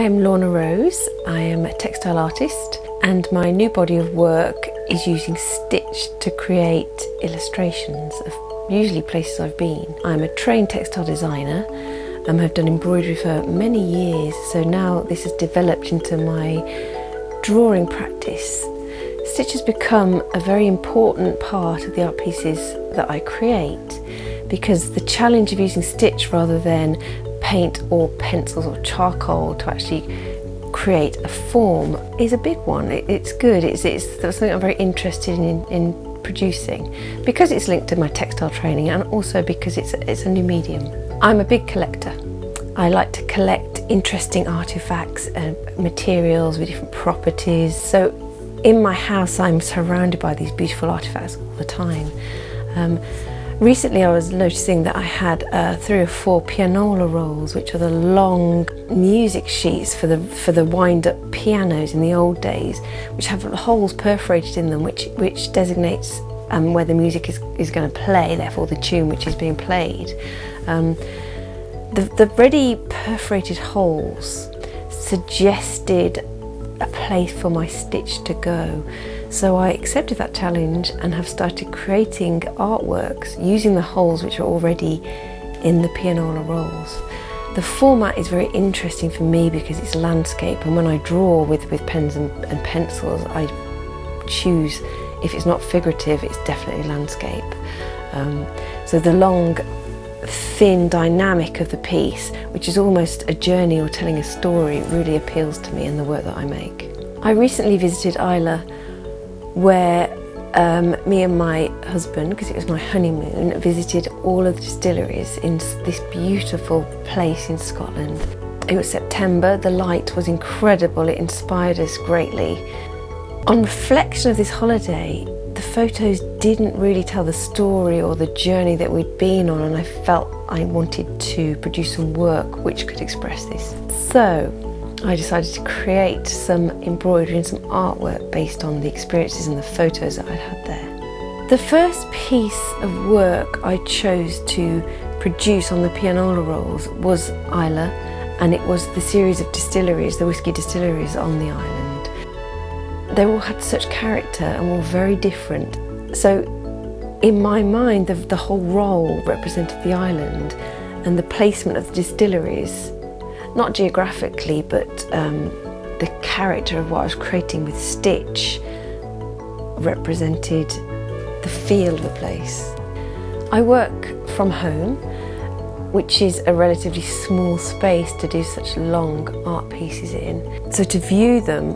I am Lorna Rose. I am a textile artist, and my new body of work is using stitch to create illustrations of usually places I've been. I'm a trained textile designer and have done embroidery for many years, so now this has developed into my drawing practice. Stitch has become a very important part of the art pieces that I create, because the challenge of using stitch rather than paint or pencils or charcoal to actually create a form is a big one. It's good, it's something I'm very interested in producing, because it's linked to my textile training and also because it's a new medium. I'm a big collector. I like to collect interesting artifacts and materials with different properties. So in my house I'm surrounded by these beautiful artifacts all the time. Recently I was noticing that I had 3 or 4 pianola rolls, which are the long music sheets for the wind-up pianos in the old days, which have holes perforated in them, which designates where the music is going to play, therefore the tune which is being played. The ready perforated holes suggested a place for my stitch to go. So I accepted that challenge and have started creating artworks using the holes which are already in the pianola rolls. The format is very interesting for me because it's landscape, and when I draw with pens and pencils, I choose, if it's not figurative, it's definitely landscape. So the long, thin dynamic of the piece, which is almost a journey or telling a story, really appeals to me in the work that I make. I recently visited Islay, where me and my husband, because it was my honeymoon, visited all of the distilleries in this beautiful place in Scotland. It was September, the light was incredible, it inspired us greatly. On reflection of this holiday, the photos didn't really tell the story or the journey that we'd been on, and I felt I wanted to produce some work which could express this. So I decided to create some embroidery and some artwork based on the experiences and the photos that I'd had there. The first piece of work I chose to produce on the pianola rolls was Islay, and it was the series of distilleries, the whisky distilleries on the island. They all had such character and were very different. So in my mind, the whole roll represented the island, and the placement of the distilleries, not geographically, but the character of what I was creating with stitch represented the feel of the place. I work from home, which is a relatively small space to do such long art pieces in. So to view them,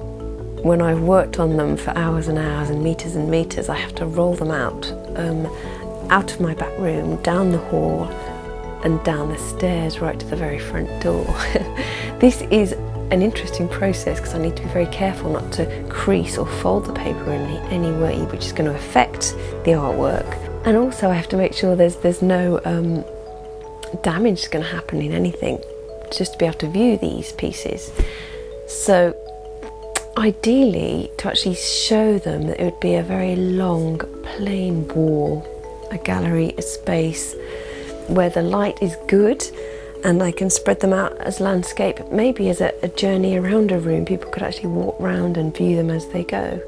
when I've worked on them for hours and hours and meters, I have to roll them out of my back room, down the hall, and down the stairs right to the very front door. This is an interesting process because I need to be very careful not to crease or fold the paper in any way which is going to affect the artwork, and also I have to make sure there's no damage is going to happen in anything, just to be able to view these pieces. So ideally, to actually show them, it would be a very long plain wall, a gallery, a space where the light is good, and I can spread them out as landscape, maybe as a journey around a room. People could actually walk round and view them as they go,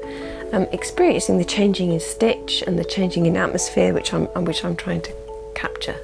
experiencing the changing in stitch and the changing in atmosphere which I'm trying to capture.